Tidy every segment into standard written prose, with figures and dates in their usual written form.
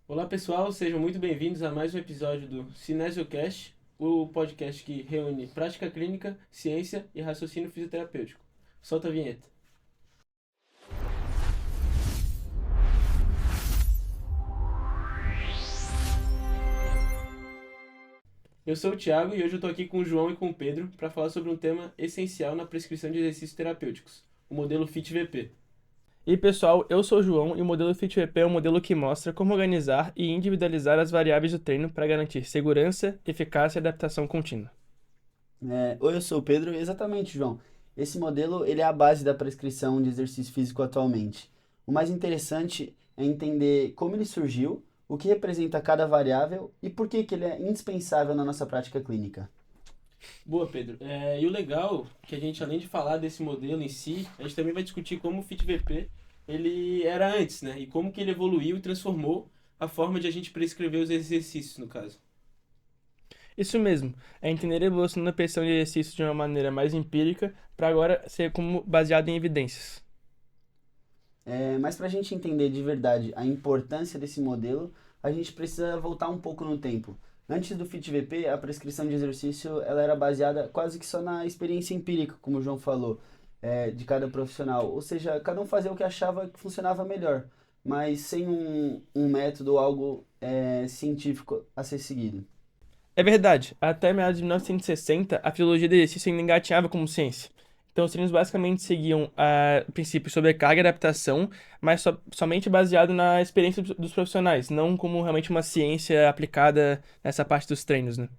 Olá pessoal, sejam muito bem-vindos a mais um episódio do Cinesiocast, o podcast que reúne prática clínica, ciência e raciocínio fisioterapêutico. Solta a vinheta. Eu sou o Thiago e hoje eu estou aqui com o João e com o Pedro para falar sobre um tema essencial na prescrição de exercícios terapêuticos, o modelo FIT-VP. E pessoal, eu sou o João e o modelo FitVP é um modelo que mostra como organizar e individualizar as variáveis do treino para garantir segurança, eficácia e adaptação contínua. Oi, eu sou o Pedro. Exatamente, João. Esse modelo ele é a base da prescrição de exercício físico atualmente. O mais interessante é entender como ele surgiu, o que representa cada variável e por que ele é indispensável na nossa prática clínica. Boa, Pedro. E o legal é que a gente, além de falar desse modelo em si, a gente também vai discutir como o FitVP ele era antes, né? E como que ele evoluiu e transformou a forma de a gente prescrever os exercícios, no caso. Isso mesmo, é entender a evolução da pressão de exercício de uma maneira mais empírica para agora ser como baseado em evidências. Mas para a gente entender de verdade a importância desse modelo, a gente precisa voltar um pouco no tempo. Antes do FitVP, a prescrição de exercício ela era baseada quase que só na experiência empírica, como o João falou, de cada profissional. Ou seja, cada um fazia o que achava que funcionava melhor, mas sem um método ou algo científico a ser seguido. É verdade, até meados de 1960, a fisiologia do exercício ainda engatinhava como ciência. Então, os treinos basicamente seguiam princípios sobre carga e adaptação, mas somente baseado na experiência dos profissionais, não como realmente uma ciência aplicada nessa parte dos treinos, né?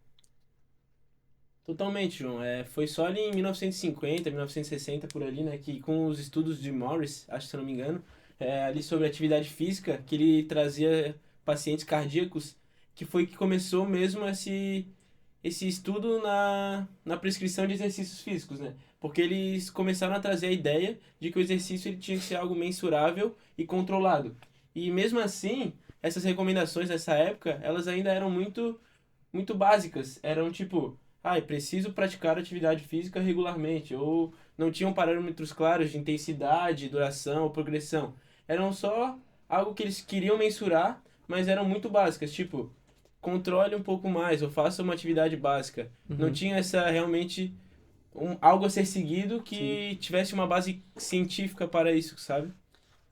Totalmente, João. Foi só ali em 1950, 1960 por ali, né, que com os estudos de Morris, acho que se eu não me engano, ali sobre atividade física, que ele trazia pacientes cardíacos, que foi que começou mesmo esse estudo na prescrição de exercícios físicos, né? Porque eles começaram a trazer a ideia de que o exercício ele tinha que ser algo mensurável e controlado. E mesmo assim, essas recomendações nessa época, elas ainda eram muito básicas. Eram tipo, é preciso praticar atividade física regularmente, ou não tinham parâmetros claros de intensidade, duração ou progressão. Eram só algo que eles queriam mensurar, mas eram muito básicas, tipo, controle um pouco mais, ou faça uma atividade básica. Não Uhum. tinha essa realmente algo a ser seguido Sim. que tivesse uma base científica para isso, sabe?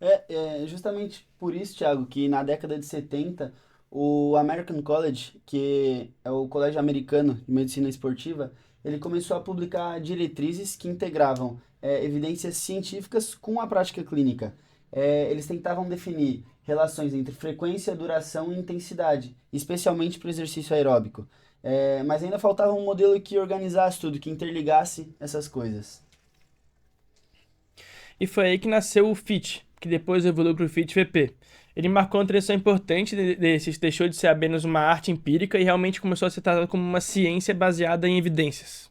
É justamente por isso, Thiago, que na década de 70, o American College, que é o colégio americano de medicina esportiva, ele começou a publicar diretrizes que integravam evidências científicas com a prática clínica. Eles tentavam definir relações entre frequência, duração e intensidade, especialmente para o exercício aeróbico. Mas ainda faltava um modelo que organizasse tudo, que interligasse essas coisas. E foi aí que nasceu o FIT, que depois evoluiu para o FIT-VP. Ele marcou uma transição importante desses, deixou de ser apenas uma arte empírica e realmente começou a ser tratado como uma ciência baseada em evidências.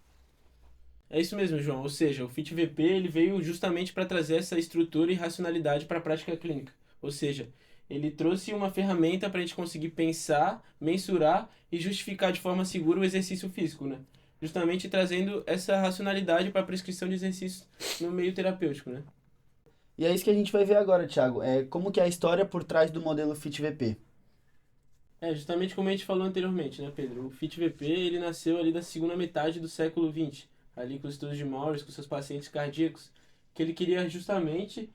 É isso mesmo, João. Ou seja, o FIT-VP ele veio justamente para trazer essa estrutura e racionalidade para a prática clínica. Ou seja, ele trouxe uma ferramenta para a gente conseguir pensar, mensurar e justificar de forma segura o exercício físico, né? Justamente trazendo essa racionalidade para a prescrição de exercícios no meio terapêutico, né? E é isso que a gente vai ver agora, Thiago. Como que é a história por trás do modelo FitVP. Justamente como a gente falou anteriormente, né, Pedro? O FIT-VP ele nasceu ali da segunda metade do século XX, ali com os estudos de Morris, com seus pacientes cardíacos, que ele queria justamente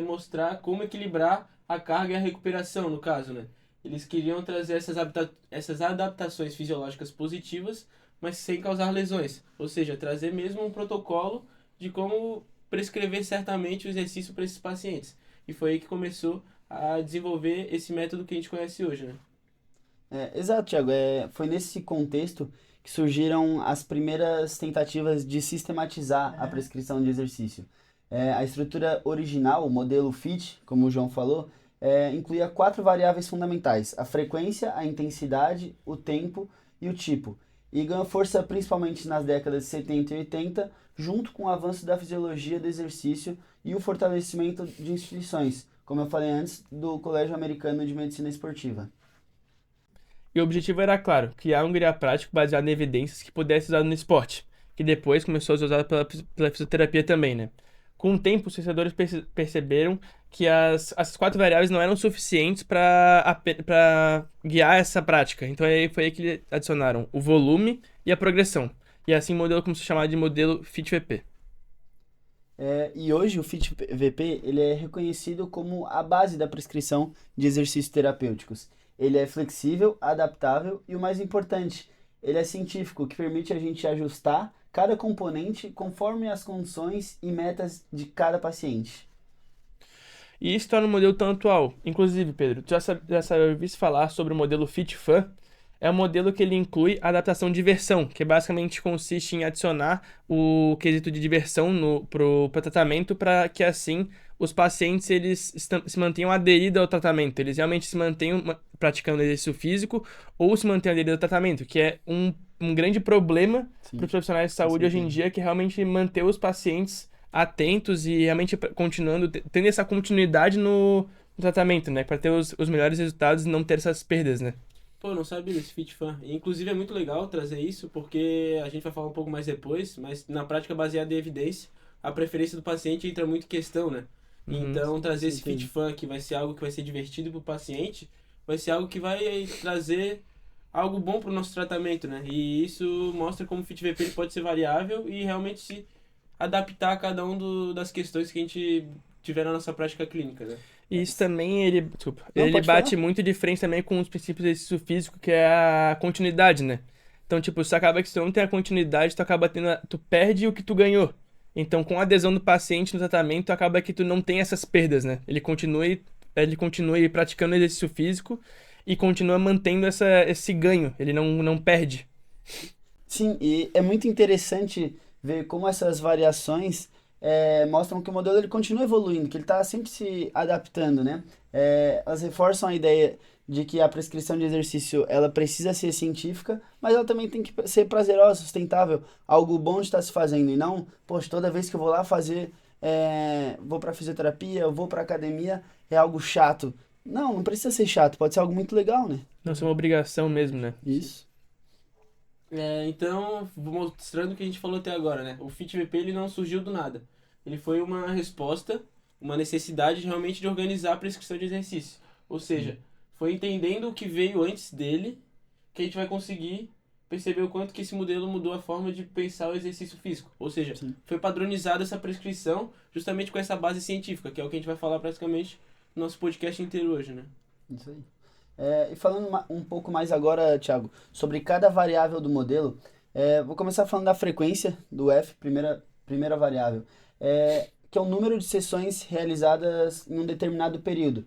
mostrar como equilibrar a carga e a recuperação, no caso, né? Eles queriam trazer essas adaptações fisiológicas positivas, mas sem causar lesões. Ou seja, trazer mesmo um protocolo de como prescrever certamente o exercício para esses pacientes. E foi aí que começou a desenvolver esse método que a gente conhece hoje, né? Exato, Thiago. Foi nesse contexto que surgiram as primeiras tentativas de sistematizar a prescrição de exercício. A estrutura original, o modelo FIT, como o João falou, incluía quatro variáveis fundamentais: a frequência, a intensidade, o tempo e o tipo. E ganhou força principalmente nas décadas de 70 e 80, junto com o avanço da fisiologia do exercício e o fortalecimento de instituições, como eu falei antes, do Colégio Americano de Medicina Esportiva. E o objetivo era, claro, criar um guia prático baseado em evidências que pudesse ser usado no esporte, que depois começou a ser usado pela fisioterapia também, né? Com o tempo, os pesquisadores perceberam que essas 4 variáveis não eram suficientes para guiar essa prática. Então aí foi aí que eles adicionaram o volume e a progressão. E assim o modelo começou a chamar de modelo FIT-VP. E hoje o FIT-VP ele é reconhecido como a base da prescrição de exercícios terapêuticos. Ele é flexível, adaptável e o mais importante, ele é científico, o que permite a gente ajustar cada componente conforme as condições e metas de cada paciente. E isso torna o modelo tão atual. Inclusive, Pedro, tu já ouviu falar sobre o modelo FIT-FAN? É um modelo que ele inclui a adaptação de diversão, que basicamente consiste em adicionar o quesito de diversão pro tratamento para que assim os pacientes eles se mantenham aderidos ao tratamento. Eles realmente se mantenham praticando exercício físico ou se mantenham aderidos ao tratamento, que é um grande problema para os profissionais de saúde hoje em dia, que é realmente manter os pacientes atentos e realmente continuando, tendo essa continuidade no tratamento, né? Para ter os melhores resultados e não ter essas perdas, né? Pô, não sabia desse FitFan. Inclusive é muito legal trazer isso, porque a gente vai falar um pouco mais depois, mas na prática baseada em evidência, a preferência do paciente entra muito em questão, né? Então trazer esse FitFan, que vai ser algo que vai ser divertido pro paciente, vai ser algo que vai trazer algo bom pro nosso tratamento, né? E isso mostra como o FitVP ele pode ser variável e realmente se adaptar a cada das questões que a gente tiver na nossa prática clínica, né? E isso também, ele pode bate falar. muito de frente também com os princípios do exercício físico, que é a continuidade, né? Então, tipo, se acaba que se tu não tem a continuidade, tu acaba tu perde o que tu ganhou. Então, com a adesão do paciente no tratamento, acaba que tu não tem essas perdas, né? Ele continue praticando exercício físico e continua mantendo esse ganho. Ele não perde. Sim, e é muito interessante ver como essas variações mostram que o modelo ele continua evoluindo, que ele está sempre se adaptando, né? Elas reforçam a ideia de que a prescrição de exercício ela precisa ser científica, mas ela também tem que ser prazerosa, sustentável, algo bom de estar se fazendo, e não, poxa, toda vez que eu vou lá fazer, vou para fisioterapia, eu vou para academia, é algo chato. Não precisa ser chato, pode ser algo muito legal, né? Não é uma obrigação mesmo, né? Isso. Então, vou mostrando o que a gente falou até agora, né? O FitVP ele não surgiu do nada. Ele foi uma resposta, uma necessidade realmente de organizar a prescrição de exercício. Ou seja, foi entendendo o que veio antes dele que a gente vai conseguir perceber o quanto que esse modelo mudou a forma de pensar o exercício físico. Ou seja, foi padronizada essa prescrição justamente com essa base científica, que é o que a gente vai falar praticamente no nosso podcast inteiro hoje, né? Isso aí. E falando um pouco mais agora, Thiago, sobre cada variável do modelo, vou começar falando da frequência do F, primeira variável, que é o número de sessões realizadas em um determinado período.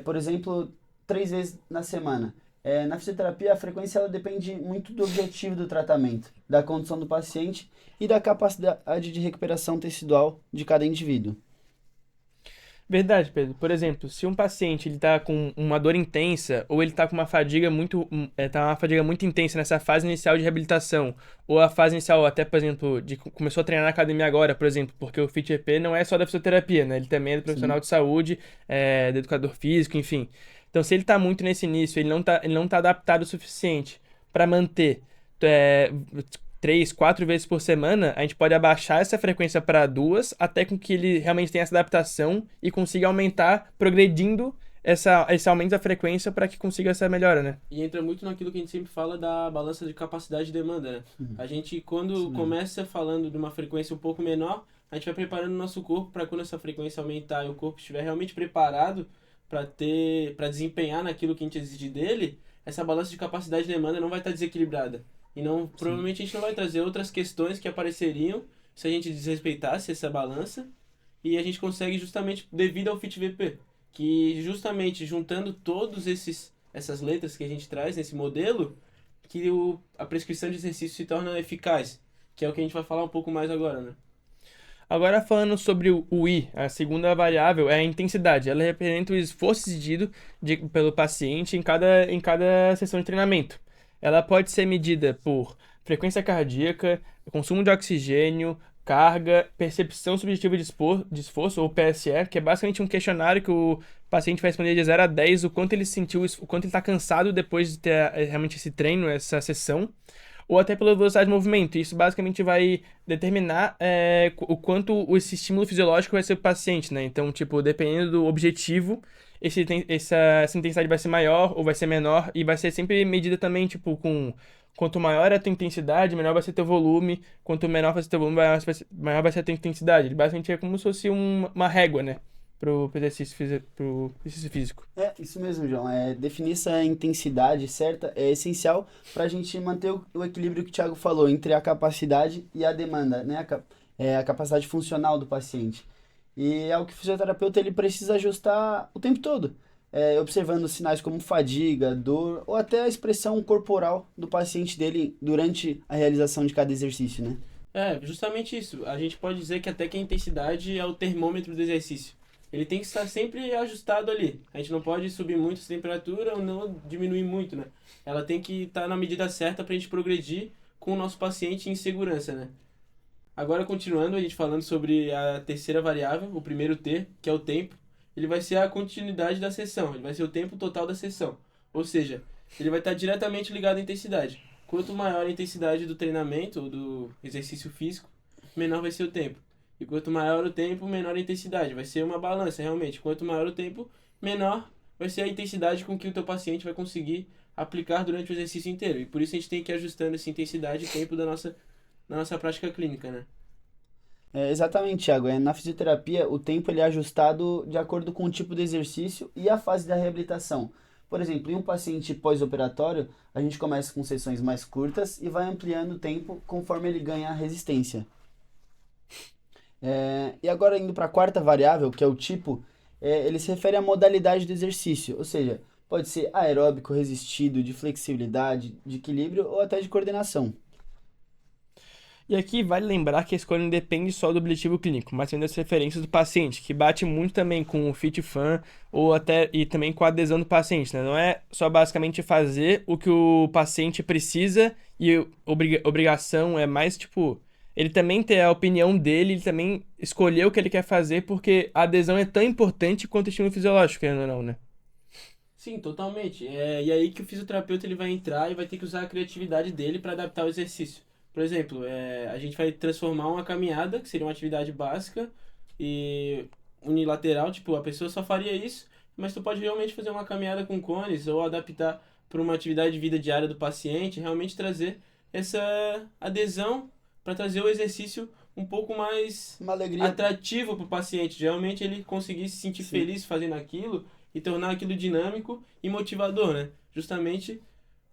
Por exemplo, 3 vezes na semana. Na fisioterapia, a frequência ela depende muito do objetivo do tratamento, da condição do paciente e da capacidade de recuperação tecidual de cada indivíduo. Verdade, Pedro. Por exemplo, se um paciente ele tá com uma dor intensa ou ele tá com uma fadiga muito intensa nessa fase inicial de reabilitação, ou a fase inicial até, por exemplo, começou a treinar na academia agora, por exemplo, porque o FitEP não é só da fisioterapia, né? Ele também é do profissional de saúde, do educador físico, enfim. Então, se ele tá muito nesse início, ele não tá adaptado o suficiente para manter 3, 4 vezes por semana, a gente pode abaixar essa frequência para 2, até com que ele realmente tenha essa adaptação e consiga aumentar, progredindo esse aumento da frequência para que consiga essa melhora, né? E entra muito naquilo que a gente sempre fala da balança de capacidade e demanda, né? A gente, quando começa falando de uma frequência um pouco menor, a gente vai preparando o nosso corpo para quando essa frequência aumentar e o corpo estiver realmente preparado para desempenhar naquilo que a gente exige dele, essa balança de capacidade e demanda não vai estar desequilibrada. E não, provavelmente a gente não vai trazer outras questões que apareceriam se a gente desrespeitasse essa balança. E a gente consegue justamente devido ao FitVP, que justamente juntando todos essas letras que a gente traz nesse modelo, que a prescrição de exercício se torna eficaz, que é o que a gente vai falar um pouco mais agora, né? Agora falando sobre o I, a segunda variável é a intensidade. Ela representa o esforço exigido pelo paciente em cada sessão de treinamento. Ela pode ser medida por frequência cardíaca, consumo de oxigênio, carga, percepção subjetiva de esforço, ou PSE, que é basicamente um questionário que o paciente vai responder de 0 a 10 o quanto ele sentiu, o quanto ele está cansado depois de ter realmente esse treino, essa sessão. ou até pela velocidade de movimento. Isso basicamente vai determinar o quanto esse estímulo fisiológico vai ser pro paciente, né? Então, tipo, dependendo do objetivo, essa intensidade vai ser maior ou vai ser menor, e vai ser sempre medida também, tipo, com quanto maior é a tua intensidade, menor vai ser teu volume, quanto menor vai ser teu volume, maior vai ser a tua intensidade. Ele basicamente é como se fosse uma régua, né? Pro exercício físico. É, isso mesmo, João. Definir essa intensidade certa é essencial para a gente manter o equilíbrio que o Thiago falou entre a capacidade e a demanda, né? A capacidade funcional do paciente. E é o que o fisioterapeuta ele precisa ajustar o tempo todo, observando sinais como fadiga, dor ou até a expressão corporal do paciente dele durante a realização de cada exercício, né? É, justamente isso. A gente pode dizer que até que a intensidade é o termômetro do exercício. Ele tem que estar sempre ajustado ali. A gente não pode subir muito a temperatura ou não diminuir muito, né? Ela tem que estar na medida certa para a gente progredir com o nosso paciente em segurança, né? Agora, continuando, a gente falando sobre a terceira variável, o primeiro T, que é o tempo. Ele vai ser a continuidade da sessão, ele vai ser o tempo total da sessão. Ou seja, ele vai estar diretamente ligado à intensidade. Quanto maior a intensidade do treinamento ou do exercício físico, menor vai ser o tempo. E quanto maior o tempo, menor a intensidade. Vai ser uma balança, realmente. Quanto maior o tempo, menor vai ser a intensidade com que o teu paciente vai conseguir aplicar durante o exercício inteiro. E por isso a gente tem que ir ajustando essa intensidade e tempo da nossa prática clínica, né? Exatamente, Thiago. Na fisioterapia, o tempo ele é ajustado de acordo com o tipo de exercício e a fase da reabilitação. Por exemplo, em um paciente pós-operatório, a gente começa com sessões mais curtas e vai ampliando o tempo conforme ele ganha resistência. E agora indo para a quarta variável, que é o tipo, ele se refere à modalidade do exercício, ou seja, pode ser aeróbico, resistido, de flexibilidade, de equilíbrio ou até de coordenação. E aqui vale lembrar que a escolha não depende só do objetivo clínico, mas também das referências do paciente, que bate muito também com o FitFun ou até e também com a adesão do paciente, né? Não é só basicamente fazer o que o paciente precisa e obrigação é mais tipo ele também ter a opinião dele, ele também escolher o que ele quer fazer, porque a adesão é tão importante quanto o estímulo fisiológico, querendo ou não, né? Sim, totalmente. E aí que o fisioterapeuta ele vai entrar e vai ter que usar a criatividade dele para adaptar o exercício. Por exemplo, a gente vai transformar uma caminhada, que seria uma atividade básica e unilateral, tipo, a pessoa só faria isso, mas tu pode realmente fazer uma caminhada com cones ou adaptar para uma atividade de vida diária do paciente, realmente trazer essa adesão para trazer o exercício um pouco mais Uma alegria. atrativo para o paciente, realmente ele conseguir se sentir Sim. feliz fazendo aquilo e tornar aquilo dinâmico e motivador, né? Justamente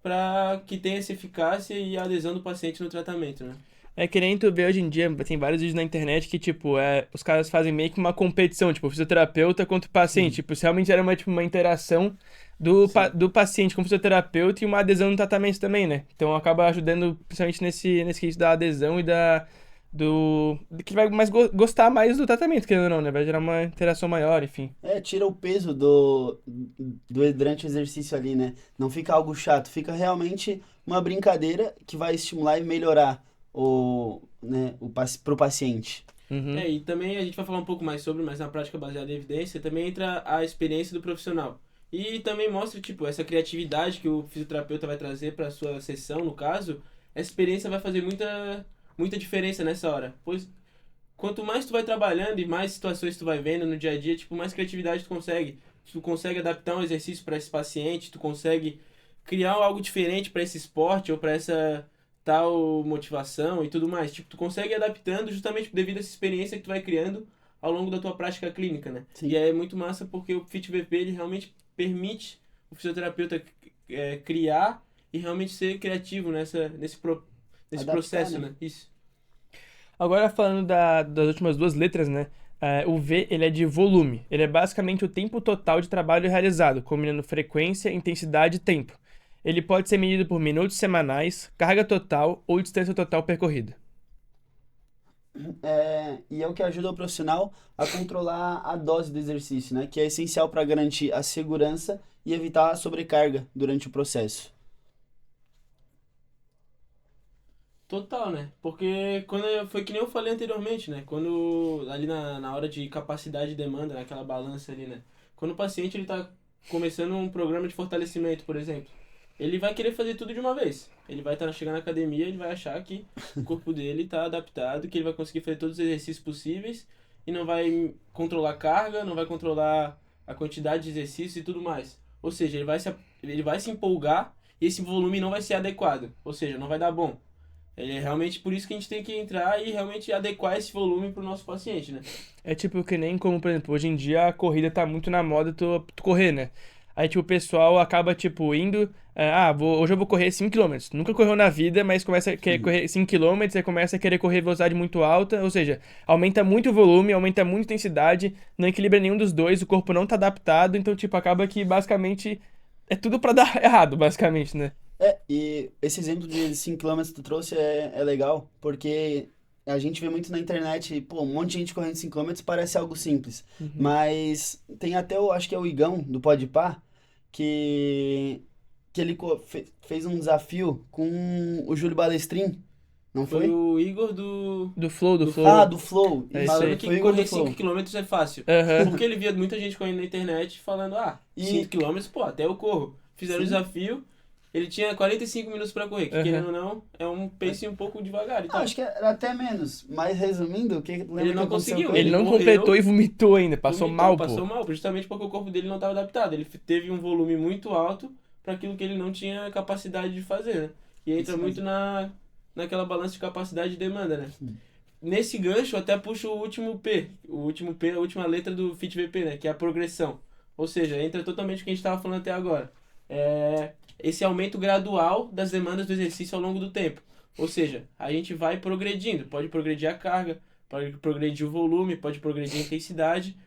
para que tenha essa eficácia e a adesão do paciente no tratamento, né? É que nem tu vê hoje em dia, tem vários vídeos na internet que, tipo, os caras fazem meio que uma competição, tipo, o fisioterapeuta contra o paciente. Tipo, se realmente era uma interação do paciente com o fisioterapeuta e uma adesão no tratamento também, né? Então acaba ajudando, principalmente nesse quesito da adesão e do que vai mais gostar mais do tratamento, querendo ou não, né? Vai gerar uma interação maior, enfim. Tira o peso durante o exercício ali, né? Não fica algo chato, fica realmente uma brincadeira que vai estimular e melhorar pro paciente. Uhum. E também a gente vai falar um pouco mais sobre, mas na prática baseada em evidência, também entra a experiência do profissional. E também mostra, tipo, essa criatividade que o fisioterapeuta vai trazer para sua sessão, no caso, essa experiência vai fazer muita diferença nessa hora. Pois quanto mais tu vai trabalhando e mais situações tu vai vendo no dia a dia, tipo, mais criatividade tu consegue. Tu consegue adaptar um exercício para esse paciente, tu consegue criar algo diferente para esse esporte ou para essa tal motivação e tudo mais. Tipo, tu consegue ir adaptando justamente devido a essa experiência que tu vai criando ao longo da tua prática clínica, né? Sim. E é muito massa porque o FitVP, ele realmente permite o fisioterapeuta criar e realmente ser criativo nesse Adaptar, processo, né? né? Isso. Agora falando das últimas duas letras, né? O V, ele é de volume. Ele é basicamente o tempo total de trabalho realizado, combinando frequência, intensidade e tempo. Ele pode ser medido por minutos semanais, carga total ou distância total percorrida. E é o que ajuda o profissional a controlar a dose do exercício, né? Que é essencial para garantir a segurança e evitar a sobrecarga durante o processo. Total, né? Porque foi que nem eu falei anteriormente, né? Quando ali na hora de capacidade e demanda, naquela balança ali, né? Quando o paciente ele tá começando um programa de fortalecimento, por exemplo, ele vai querer fazer tudo de uma vez. Ele vai estar chegando na academia, ele vai achar que o corpo dele está adaptado, que ele vai conseguir fazer todos os exercícios possíveis e não vai controlar a carga, não vai controlar a quantidade de exercícios e tudo mais. Ou seja, ele vai se empolgar e esse volume não vai ser adequado. Ou seja, não vai dar bom. É realmente por isso que a gente tem que entrar e realmente adequar esse volume para o nosso paciente, né? É tipo que nem como, por exemplo, hoje em dia a corrida tá muito na moda tu correr, né? Aí, tipo, o pessoal acaba, tipo, indo... hoje eu vou correr 5 km. Nunca correu na vida, mas começa a querer correr 5 km, aí começa a querer correr velocidade muito alta. Ou seja, aumenta muito o volume, aumenta muito a intensidade, não equilibra nenhum dos dois, o corpo não tá adaptado. Então, tipo, acaba que, basicamente, é tudo pra dar errado, basicamente, né? E esse exemplo de 5 km que tu trouxe é legal, porque a gente vê muito na internet, pô, um monte de gente correndo 5 km parece algo simples. Uhum. Mas tem até, acho que é o Igão, do Podpah, que, que ele fez um desafio com o Júlio Balestrin, não Foi foi? o Igor do Do Flow, do do Flow. Ah, Flow. do Flow. É isso Isso, aí. Falando foi que o Igor do correr Flow. 5 km é fácil. Aham. Porque ele via muita gente correndo na internet falando, E 5 km, pô, até eu corro. Fizeram o sim. desafio, ele tinha 45 minutos pra correr, que Aham. querendo ou não, é um pace um pouco devagar e tal. Acho que era até menos, mas resumindo, lembra Ele que não aconteceu conseguiu, com Ele ele? não correu, completou e vomitou ainda, passou Vomitou, mal, passou pô. mal, justamente porque o corpo dele não estava adaptado. Ele teve um volume muito alto para aquilo que ele não tinha capacidade de fazer, né? E entra Isso muito naquela balança de capacidade e demanda, né? Nesse gancho, eu até puxo o último P. O último P, a última letra do FitVP, né? Que é a progressão. Ou seja, entra totalmente o que a gente estava falando até agora. É esse aumento gradual das demandas do exercício ao longo do tempo. Ou seja, a gente vai progredindo. Pode progredir a carga, pode progredir o volume, pode progredir a intensidade.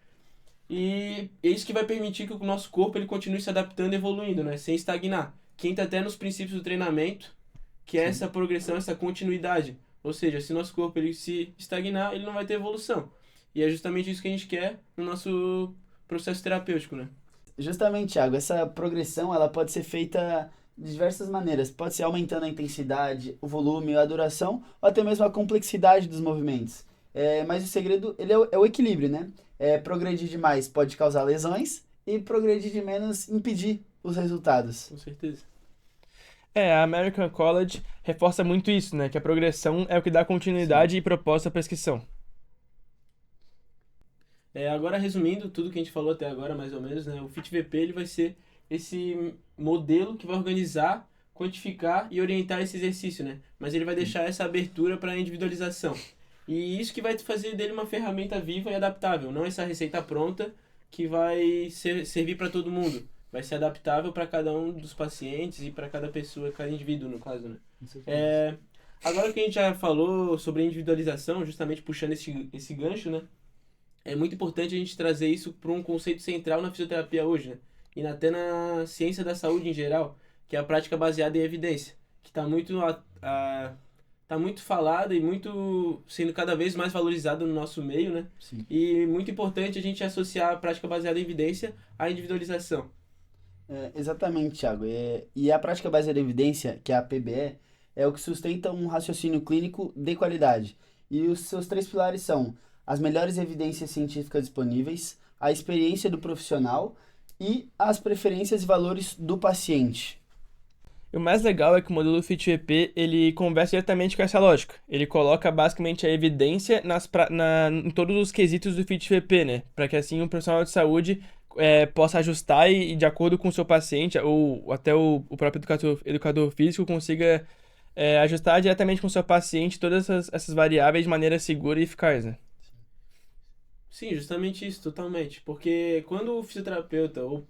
E é isso que vai permitir que o nosso corpo ele continue se adaptando e evoluindo, né? Sem estagnar. Que entra até nos princípios do treinamento, que é Sim. essa progressão, essa continuidade. Ou seja, se nosso corpo ele se estagnar, ele não vai ter evolução. E é justamente isso que a gente quer no nosso processo terapêutico, né? Justamente, Thiago, essa progressão ela pode ser feita de diversas maneiras. Pode ser aumentando a intensidade, o volume, a duração, ou até mesmo a complexidade dos movimentos. Mas o segredo ele é o equilíbrio, né? Progredir demais pode causar lesões e progredir de menos impedir os resultados. Com certeza. A American College reforça muito isso, né? Que a progressão é o que dá continuidade e propósito à prescrição. Agora, resumindo tudo que a gente falou até agora, mais ou menos, né? O FitVP ele vai ser esse modelo que vai organizar, quantificar e orientar esse exercício, né? Mas ele vai deixar essa abertura para a individualização. E isso que vai fazer dele uma ferramenta viva e adaptável, não essa receita pronta que vai servir para todo mundo. Vai ser adaptável para cada um dos pacientes e para cada pessoa, cada indivíduo, no caso, né? Agora que a gente já falou sobre a individualização, justamente puxando esse gancho, né? É muito importante a gente trazer isso para um conceito central na fisioterapia hoje, né? E até na ciência da saúde em geral, que é a prática baseada em evidência, que está tá muito falada e muito sendo cada vez mais valorizada no nosso meio, né? Sim. E muito importante a gente associar a prática baseada em evidência à individualização. Exatamente, Thiago. E a prática baseada em evidência, que é a PBE, é o que sustenta um raciocínio clínico de qualidade. E os seus três pilares são as melhores evidências científicas disponíveis, a experiência do profissional e as preferências e valores do paciente. E o mais legal é que o modelo FitVP, ele conversa diretamente com essa lógica. Ele coloca basicamente a evidência em todos os quesitos do FitVP, né? Para que assim o profissional de saúde possa ajustar e, de acordo com o seu paciente, ou até o próprio educador físico, consiga ajustar diretamente com o seu paciente todas essas variáveis de maneira segura e eficaz, né? Sim, justamente isso, totalmente. Porque quando o fisioterapeuta ou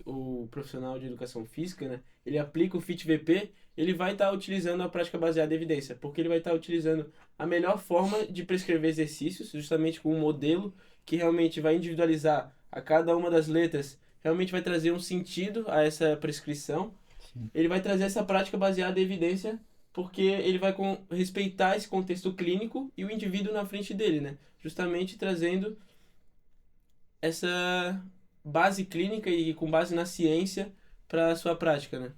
o profissional de educação física, né, ele aplica o FitVP, ele vai estar utilizando a prática baseada em evidência, porque ele vai estar utilizando a melhor forma de prescrever exercícios, justamente com um modelo que realmente vai individualizar a cada uma das letras, realmente vai trazer um sentido a essa prescrição. Sim. Ele vai trazer essa prática baseada em evidência, porque ele vai respeitar esse contexto clínico e o indivíduo na frente dele, né? Justamente trazendo essa base clínica e com base na ciência para a sua prática, né?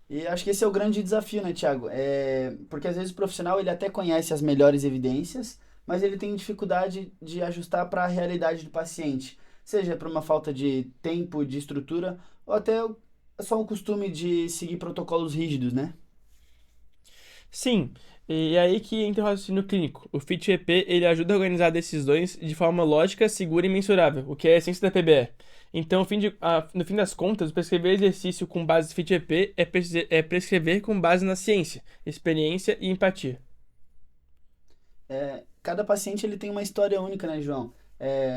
E acho que esse é o grande desafio, né, Thiago? Porque às vezes o profissional ele até conhece as melhores evidências, mas ele tem dificuldade de ajustar para a realidade do paciente, seja por uma falta de tempo, de estrutura, ou até é só o costume de seguir protocolos rígidos, né? Sim, e é aí que entra o raciocínio clínico. O FIT-EP ele ajuda a organizar decisões de forma lógica, segura e mensurável, o que é a essência da PBE. Então, no fim das contas, prescrever exercício com base no FIT-EP é prescrever com base na ciência, experiência e empatia. Cada paciente ele tem uma história única, né, João?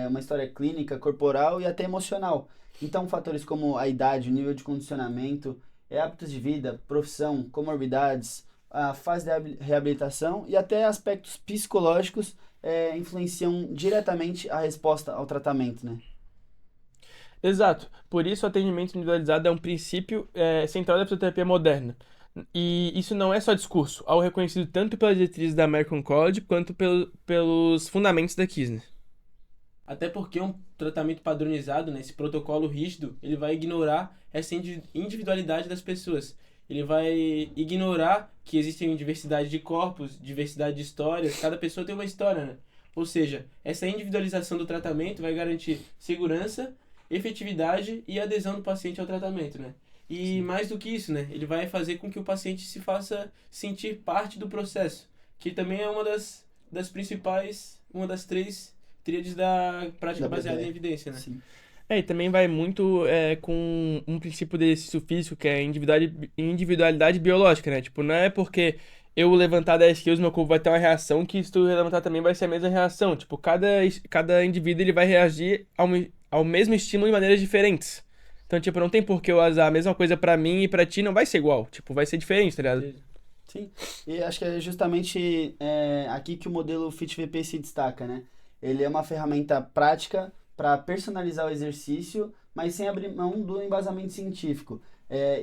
Uma história clínica, corporal e até emocional. Então, fatores como a idade, o nível de condicionamento, hábitos de vida, profissão, comorbidades, a fase de reabilitação e até aspectos psicológicos influenciam diretamente a resposta ao tratamento, né? Exato. Por isso, o atendimento individualizado é um princípio central da fisioterapia moderna. E isso não é só discurso, algo reconhecido tanto pelas diretrizes da American College quanto pelos fundamentos da Kisner. Até porque um tratamento padronizado, né, esse protocolo rígido, ele vai ignorar essa individualidade das pessoas. Ele vai ignorar que existem diversidade de corpos, diversidade de histórias, cada pessoa tem uma história, né? Ou seja, essa individualização do tratamento vai garantir segurança, efetividade e adesão do paciente ao tratamento, né? E mais do que isso, né, ele vai fazer com que o paciente se faça sentir parte do processo, que também é das principais, uma das três tríades da prática Da baseada em PBE. evidência, né? Sim. E também vai muito com um princípio de exercício físico, que é a individualidade biológica, né? Tipo, não é porque eu levantar 10 quilos, meu corpo vai ter uma reação, que se tu levantar também vai ser a mesma reação. Tipo, cada indivíduo ele vai reagir ao mesmo estímulo de maneiras diferentes. Então, tipo, não tem por que eu usar a mesma coisa pra mim e pra ti não vai ser igual. Tipo, vai ser diferente, tá ligado? Sim, e acho que é justamente aqui que o modelo FitVP se destaca, né? Ele é uma ferramenta prática para personalizar o exercício, mas sem abrir mão do embasamento científico.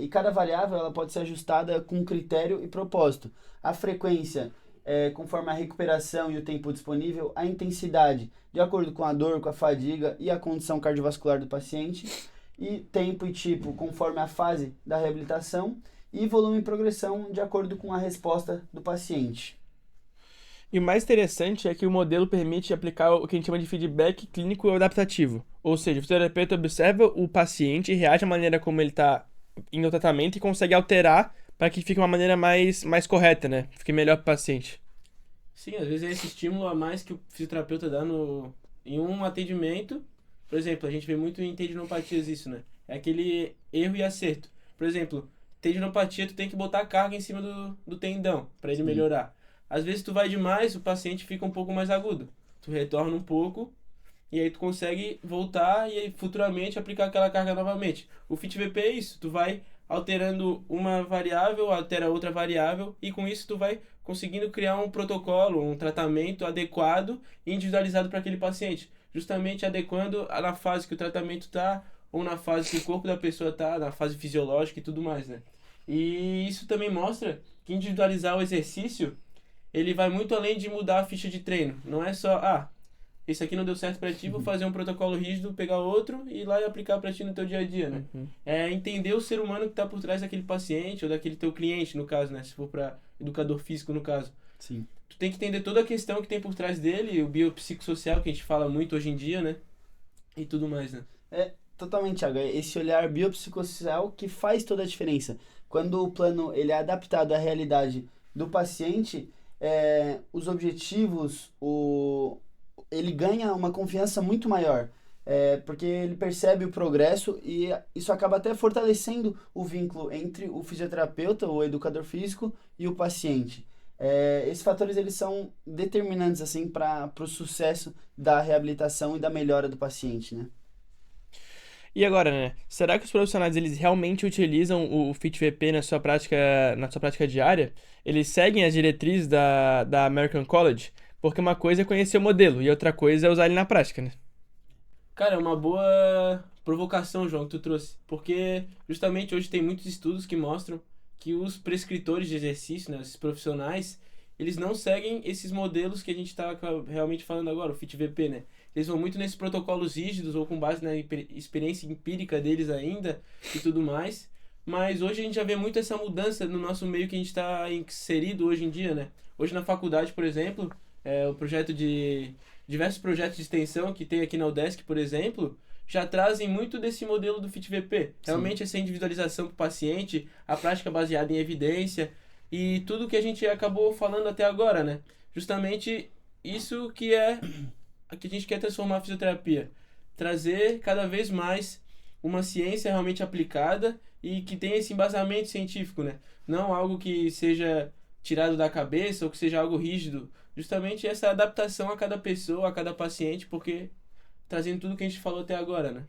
E cada variável ela pode ser ajustada com critério e propósito. A frequência, conforme a recuperação e o tempo disponível, a intensidade, de acordo com a dor, com a fadiga e a condição cardiovascular do paciente, e tempo e tipo, conforme a fase da reabilitação e volume e progressão de acordo com a resposta do paciente. E o mais interessante é que o modelo permite aplicar o que a gente chama de feedback clínico adaptativo. Ou seja, o fisioterapeuta observa o paciente, reage à maneira como ele está indo ao tratamento e consegue alterar para que fique uma maneira mais correta, né? Fique melhor para o paciente. Sim, às vezes é esse estímulo a mais que o fisioterapeuta dá em um atendimento. Por exemplo, a gente vê muito em tendinopatias isso, né? É aquele erro e acerto. Por exemplo, tendinopatia, tu tem que botar a carga em cima do tendão para ele Sim. melhorar. Às vezes tu vai demais, o paciente fica um pouco mais agudo. Tu retorna um pouco e aí tu consegue voltar e aí futuramente aplicar aquela carga novamente. O FitVP é isso, tu vai alterando uma variável, altera outra variável e com isso tu vai conseguindo criar um protocolo, um tratamento adequado e individualizado para aquele paciente, justamente adequando na fase que o tratamento está ou na fase que o corpo da pessoa está, na fase fisiológica e tudo mais, né? E isso também mostra que individualizar o exercício, ele vai muito além de mudar a ficha de treino. Não é só, esse aqui não deu certo pra ti, vou fazer um protocolo rígido, pegar outro e ir lá e aplicar pra ti no teu dia a dia, né? Uhum. É entender o ser humano que tá por trás daquele paciente ou daquele teu cliente, no caso, né? Se for pra educador físico, no caso. Sim. Tu tem que entender toda a questão que tem por trás dele, o biopsicossocial, que a gente fala muito hoje em dia, né? E tudo mais, né? Totalmente, Thiago. É esse olhar biopsicossocial que faz toda a diferença. Quando o plano ele é adaptado à realidade do paciente, os objetivos, ele ganha uma confiança muito maior. Porque ele percebe o progresso e isso acaba até fortalecendo o vínculo entre o fisioterapeuta, o educador físico e o paciente. Esses fatores eles são determinantes assim para o sucesso da reabilitação e da melhora do paciente, né? E agora, né? Será que os profissionais eles realmente utilizam o FitVP na sua prática diária? Eles seguem as diretrizes da American College? Porque uma coisa é conhecer o modelo e outra coisa é usar ele na prática, né? Cara, é uma boa provocação, João, que tu trouxe. Porque justamente hoje tem muitos estudos que mostram que os prescritores de exercício, né, esses profissionais, eles não seguem esses modelos que a gente está realmente falando agora, o FitVP, né? Eles vão muito nesses protocolos rígidos ou com base na experiência empírica deles ainda e tudo mais. Mas hoje a gente já vê muito essa mudança no nosso meio que a gente está inserido hoje em dia, né? Hoje na faculdade, por exemplo, o projeto de diversos projetos de extensão que tem aqui na UDESC, por exemplo, já trazem muito desse modelo do FitVP. Realmente essa individualização para o paciente, a prática baseada em evidência e tudo que a gente acabou falando até agora, né? Justamente isso que é que a gente quer transformar a fisioterapia. Trazer cada vez mais uma ciência realmente aplicada e que tenha esse embasamento científico, né? Não algo que seja tirado da cabeça ou que seja algo rígido. Justamente essa adaptação a cada pessoa, a cada paciente, porque trazendo tudo que a gente falou até agora, né?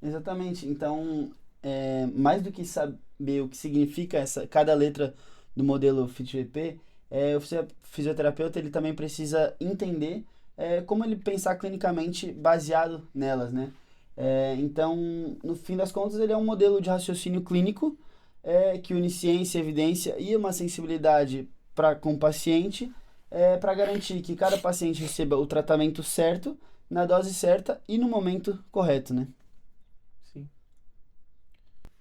Exatamente. Então, mais do que saber o que significa cada letra do modelo FitVP, o fisioterapeuta ele também precisa entender como ele pensar clinicamente baseado nelas, né? Então, no fim das contas, ele é um modelo de raciocínio clínico que une ciência, evidência e uma sensibilidade com o paciente para garantir que cada paciente receba o tratamento certo, na dose certa e no momento correto, né? Sim.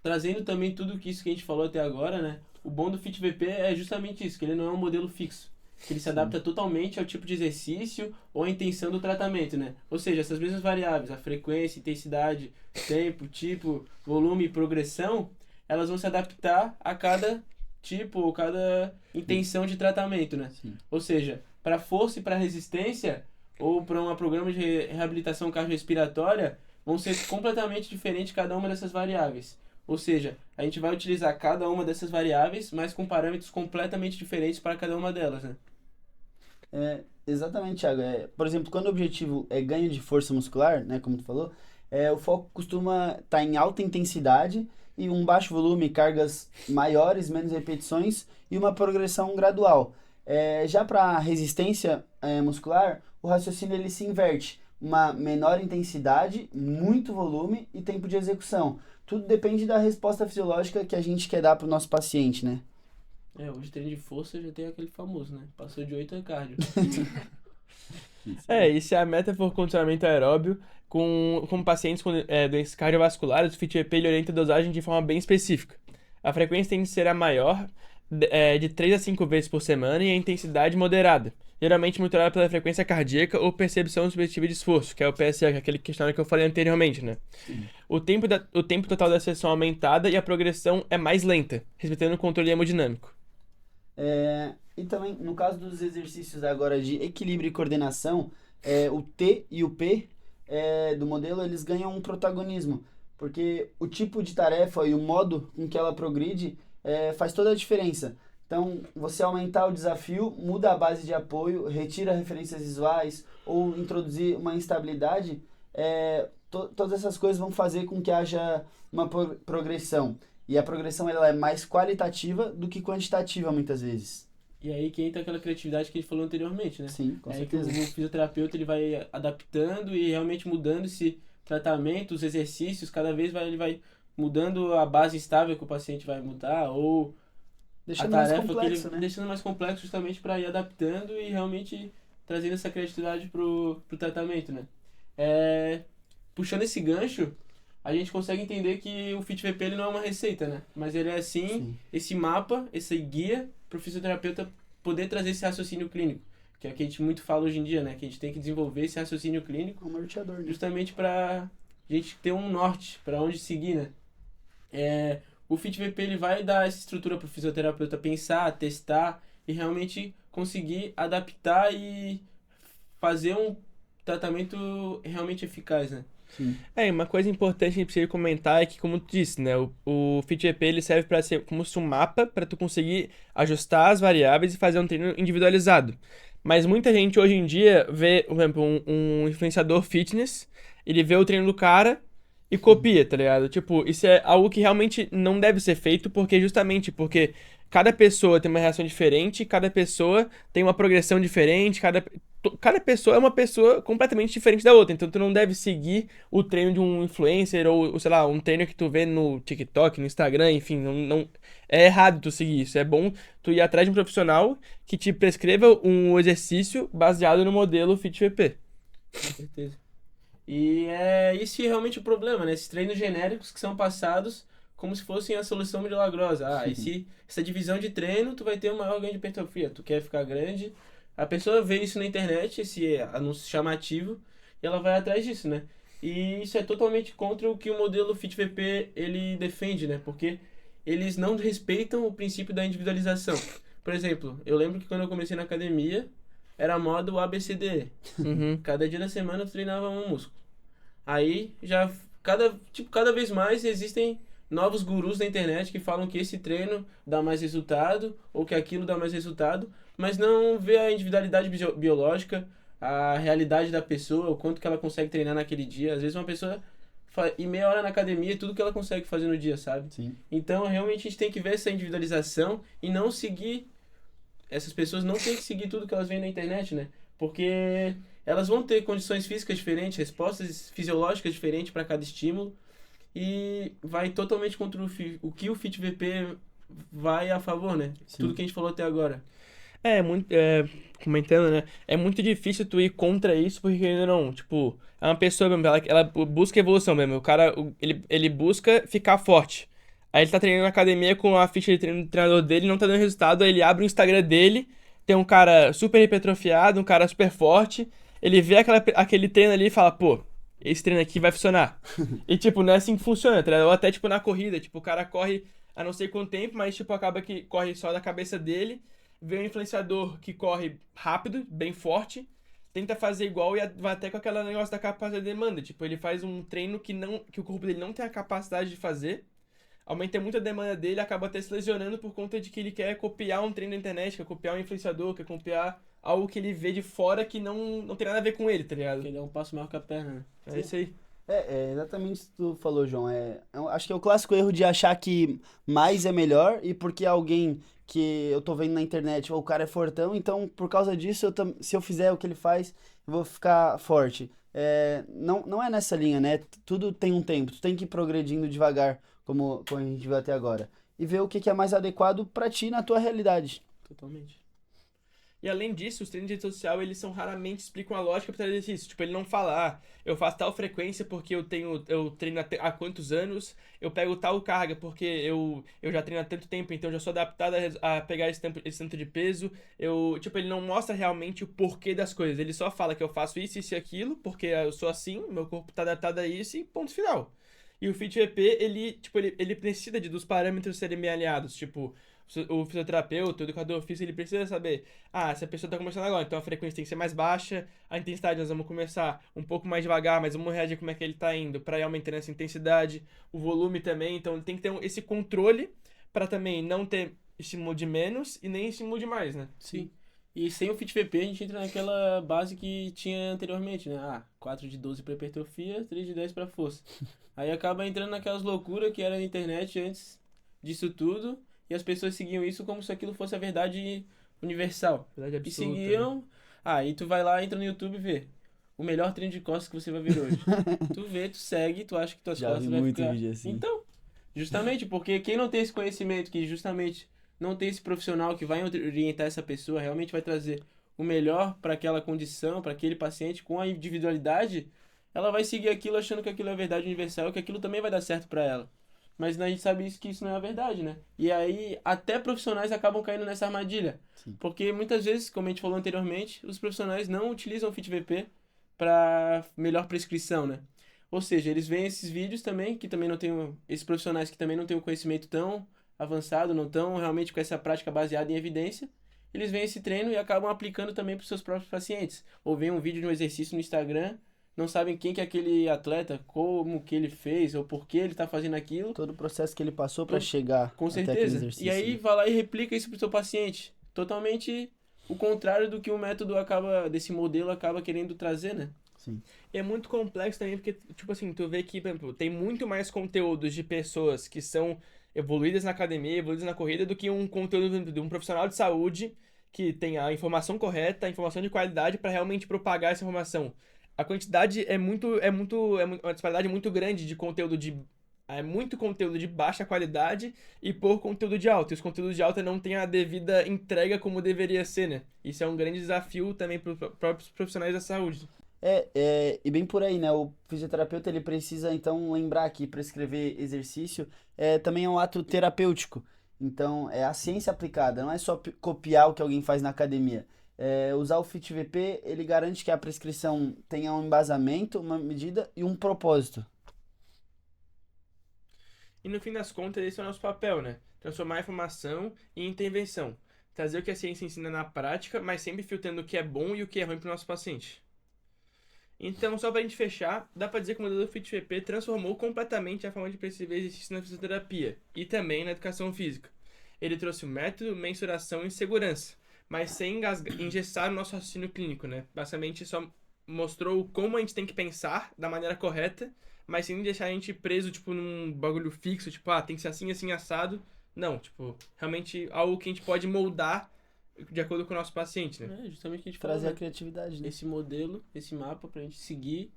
Trazendo também tudo isso que a gente falou até agora, né? O bom do FitVP é justamente isso, que ele não é um modelo fixo. Que ele se adapta totalmente ao tipo de exercício ou à intenção do tratamento, né? Ou seja, essas mesmas variáveis, a frequência, intensidade, tempo, tipo, volume e progressão, elas vão se adaptar a cada tipo ou cada intenção de tratamento, né? Sim. Ou seja, para força e para resistência ou para um programa de reabilitação cardiorrespiratória vão ser completamente diferentes cada uma dessas variáveis. Ou seja, a gente vai utilizar cada uma dessas variáveis, mas com parâmetros completamente diferentes para cada uma delas, né? Exatamente, Thiago. Por exemplo, quando o objetivo é ganho de força muscular, né, como tu falou, o foco costuma estar em alta intensidade e um baixo volume, cargas maiores, menos repetições e uma progressão gradual. Já para resistência muscular, o raciocínio ele se inverte. Uma menor intensidade, muito volume e tempo de execução. Tudo depende da resposta fisiológica que a gente quer dar para o nosso paciente, né? Hoje treino de força já tem aquele famoso, né? Passou de 8 é cardio. E se a meta for condicionamento aeróbio, com pacientes com doenças cardiovasculares, o FitVP ele orienta a dosagem de forma bem específica. A frequência tem que ser a maior, de 3 a 5 vezes por semana, e a intensidade moderada, geralmente monitorada pela frequência cardíaca ou percepção subjetiva de esforço, que é o PSE, que é aquele questionário que eu falei anteriormente, né? Sim. O tempo total da sessão é aumentada e a progressão é mais lenta, respeitando o controle hemodinâmico. E também, no caso dos exercícios agora de equilíbrio e coordenação, o T e o P do modelo, eles ganham um protagonismo, porque o tipo de tarefa e o modo com que ela progride faz toda a diferença. Então, você aumentar o desafio, muda a base de apoio, retira referências visuais ou introduzir uma instabilidade, todas essas coisas vão fazer com que haja uma progressão. E a progressão ela é mais qualitativa do que quantitativa, muitas vezes. E aí que entra aquela criatividade que a gente falou anteriormente, né? Sim, com aí que o certeza. fisioterapeuta ele vai adaptando e realmente mudando esse tratamento, os exercícios, cada vez ele vai mudando a base estável que o paciente vai mudar ou Deixando a mais tarefa complexo, que ele né? deixando mais complexo justamente para ir adaptando e realmente trazendo essa criatividade pro tratamento, né? Puxando esse gancho, a gente consegue entender que o FitVP ele não é uma receita, né? Mas ele é Sim. esse mapa, esse guia para o fisioterapeuta poder trazer esse raciocínio clínico, que é o que a gente muito fala hoje em dia, né? Que a gente tem que desenvolver esse raciocínio clínico Um norteador, né? justamente para a gente ter um norte para onde seguir, né? O FitVP ele vai dar essa estrutura para o fisioterapeuta pensar, testar e realmente conseguir adaptar e fazer um tratamento realmente eficaz, né? Sim. E uma coisa importante que a gente precisa comentar é que, como tu disse, né, o FitVP ele serve para ser como se um mapa para tu conseguir ajustar as variáveis e fazer um treino individualizado. Mas muita gente hoje em dia vê, por exemplo, um influenciador fitness, ele vê o treino do cara e copia, tá ligado? Tipo, isso é algo que realmente não deve ser feito porque cada pessoa tem uma reação diferente, cada pessoa tem uma progressão diferente, cada pessoa é uma pessoa completamente diferente da outra. Então tu não deve seguir o treino de um influencer ou sei lá, um treino que tu vê no TikTok, no Instagram, enfim, não é errado tu seguir isso. É bom tu ir atrás de um profissional que te prescreva um exercício baseado no modelo FitVP. Com certeza. E é esse realmente o problema, né? Esses treinos genéricos que são passados como se fossem a solução milagrosa. Essa divisão de treino, tu vai ter um maior ganho de hipertrofia. Tu quer ficar grande. A pessoa vê isso na internet, esse anúncio chamativo, e ela vai atrás disso, né? E isso é totalmente contra o que o modelo FitVP ele defende, né? Porque eles não respeitam o princípio da individualização. Por exemplo, eu lembro que quando eu comecei na academia, era a moda o ABCD. Uhum. Cada dia da semana eu treinava um músculo. Aí já cada vez mais existem novos gurus na internet que falam que esse treino dá mais resultado ou que aquilo dá mais resultado, mas não vê a individualidade biológica, a realidade da pessoa, o quanto que ela consegue treinar naquele dia. Às vezes uma pessoa ir meia hora na academia, tudo que ela consegue fazer no dia, sabe? Sim. Então, realmente a gente tem que ver essa individualização e não seguir essas pessoas não têm que seguir tudo que elas veem na internet, né? Porque elas vão ter condições físicas diferentes, respostas fisiológicas diferentes para cada estímulo e vai totalmente contra o que o FitVP vai a favor, né? Sim. Tudo que a gente falou até agora. Comentando, né? É muito difícil tu ir contra isso, porque ainda não, tipo, é uma pessoa mesmo, ela busca evolução mesmo. O cara, ele busca ficar forte. Aí ele tá treinando na academia com a ficha de treino do treinador dele, não tá dando resultado, aí ele abre o Instagram dele, tem um cara super hipertrofiado, um cara super forte, ele vê aquele treino ali e fala, pô, esse treino aqui vai funcionar. E, tipo, não é assim que funciona, tá ligado? Ou até, tipo, na corrida, tipo, o cara corre há não sei quanto tempo, mas, tipo, acaba que corre só da cabeça dele, vê um influenciador que corre rápido, bem forte, tenta fazer igual e vai até com aquele negócio da capacidade de demanda. Tipo, ele faz um treino que o corpo dele não tem a capacidade de fazer, aumenta muito a demanda dele, acaba até se lesionando por conta de que ele quer copiar um treino da internet, quer copiar um influenciador, quer copiar algo que ele vê de fora que não tem nada a ver com ele, tá ligado? Ele é um passo maior que a perna, né? É isso aí. É exatamente isso que tu falou, João. Acho que é o clássico erro de achar que mais é melhor e porque alguém que eu tô vendo na internet, ou o cara é fortão, então por causa disso, se eu fizer o que ele faz, eu vou ficar forte. Não é nessa linha, né? Tudo tem um tempo, tu tem que ir progredindo devagar, como a gente viu até agora. E ver o que é mais adequado pra ti na tua realidade. Totalmente. E além disso, os treinos de rede social, eles raramente explicam a lógica por trás do exercício. Tipo, ele não fala, eu faço tal frequência porque eu treino há quantos anos, eu pego tal carga porque eu já treino há tanto tempo, então eu já sou adaptado a pegar esse tanto de peso. Tipo, ele não mostra realmente o porquê das coisas. Ele só fala que eu faço isso e aquilo, porque eu sou assim, meu corpo tá adaptado a isso e ponto final. E o FitVP, ele precisa dos parâmetros serem bem alinhados, tipo, o fisioterapeuta, o educador físico, ele precisa saber, se a pessoa tá começando agora, então a frequência tem que ser mais baixa, a intensidade nós vamos começar um pouco mais devagar, mas vamos reagir como é que ele tá indo, para ir aumentando essa intensidade, o volume também, então ele tem que ter esse controle para também não ter estímulo de menos e nem estímulo de mais, né? Sim. E sem o FitVP a gente entra naquela base que tinha anteriormente, né? 4 de 12 para hipertrofia, 3 de 10 para força. Aí acaba entrando naquelas loucuras que era na internet antes disso tudo, e as pessoas seguiam isso como se aquilo fosse a verdade universal. Verdade E absoluta, seguiam. né? Aí tu vai lá, entra no YouTube e vê. O melhor treino de costas que você vai ver hoje. Tu vê, tu segue, tu acha que tuas Já costas vi vai muito ficar... vídeo assim. Então, justamente, porque quem não tem esse conhecimento, que justamente não tem esse profissional que vai orientar essa pessoa, realmente vai trazer o melhor para aquela condição, para aquele paciente, com a individualidade, ela vai seguir aquilo achando que aquilo é a verdade universal e que aquilo também vai dar certo para ela. Mas a gente sabe que isso não é a verdade, né? E aí, até profissionais acabam caindo nessa armadilha. Sim. Porque muitas vezes, como a gente falou anteriormente, os profissionais não utilizam o FitVP para melhor prescrição, né? Ou seja, eles veem esses vídeos também, que também não tem esses profissionais que também não têm um conhecimento tão avançado, não estão realmente com essa prática baseada em evidência, eles veem esse treino e acabam aplicando também para os seus próprios pacientes. Ou veem um vídeo de um exercício no Instagram, não sabem quem que é aquele atleta, como que ele fez, ou por que ele está fazendo aquilo. Todo o processo que ele passou para chegar Com até aquele certeza. exercício. E aí vai lá e replica isso pro seu paciente. Totalmente o contrário do que o método desse modelo acaba querendo trazer, né? Sim. E é muito complexo também, porque, tipo assim, tu vê que, por exemplo, tem muito mais conteúdos de pessoas que são evoluídas na academia, evoluídas na corrida, do que um conteúdo de um profissional de saúde que tem a informação correta, a informação de qualidade para realmente propagar essa informação. A quantidade é uma disparidade muito grande de conteúdo é muito conteúdo de baixa qualidade e por conteúdo de alta. E os conteúdos de alta não têm a devida entrega como deveria ser, né? Isso é um grande desafio também para os próprios profissionais da saúde. E bem por aí, né? O fisioterapeuta ele precisa então lembrar que prescrever exercício também é um ato terapêutico. Então, é a ciência aplicada, não é só copiar o que alguém faz na academia. Usar o FIT-VP, ele garante que a prescrição tenha um embasamento, uma medida e um propósito. E no fim das contas, esse é o nosso papel, né? Transformar a informação em intervenção. Trazer o que a ciência ensina na prática, mas sempre filtrando o que é bom e o que é ruim para o nosso paciente. Então, só para a gente fechar, dá para dizer que o modelo do FIT-VP transformou completamente a forma de prescrever exercício na fisioterapia e também na educação física. Ele trouxe o método, mensuração e segurança, mas sem engessar o nosso raciocínio clínico, né? Basicamente, só mostrou como a gente tem que pensar da maneira correta, mas sem deixar a gente preso, tipo, num bagulho fixo, tipo, tem que ser assim, assim, assado. Não, tipo, realmente algo que a gente pode moldar de acordo com o nosso paciente, né? Justamente o que a gente Trazer falou, a né? criatividade, né? Esse modelo, esse mapa pra gente seguir,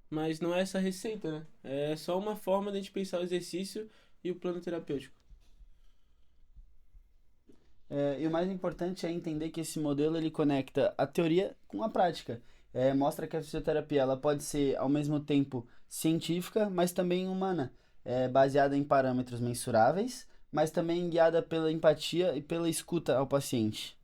mas não é essa receita, né? É só uma forma de a gente pensar o exercício e o plano terapêutico. E o mais importante é entender que esse modelo ele conecta a teoria com a prática. Mostra que a fisioterapia ela pode ser ao mesmo tempo científica, mas também humana, baseada em parâmetros mensuráveis, mas também guiada pela empatia e pela escuta ao paciente.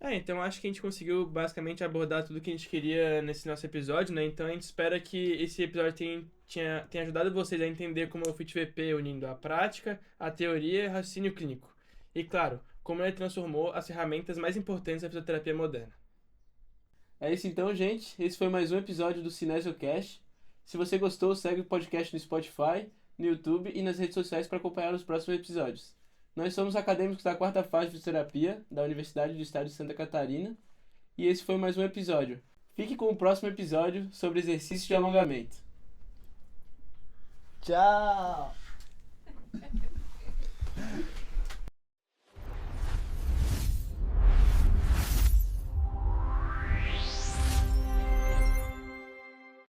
Então acho que a gente conseguiu basicamente abordar tudo que a gente queria nesse nosso episódio, né? Então a gente espera que esse episódio tenha ajudado vocês a entender como é o FIT-VP unindo a prática, a teoria e o raciocínio clínico. E claro, como ele transformou as ferramentas mais importantes da fisioterapia moderna. É isso então, gente. Esse foi mais um episódio do CinesioCast. Se você gostou, segue o podcast no Spotify, no YouTube e nas redes sociais para acompanhar os próximos episódios. Nós somos acadêmicos da 4ª fase de fisioterapia da Universidade do Estado de Santa Catarina e esse foi mais um episódio. Fique com o próximo episódio sobre exercício de alongamento. Tchau!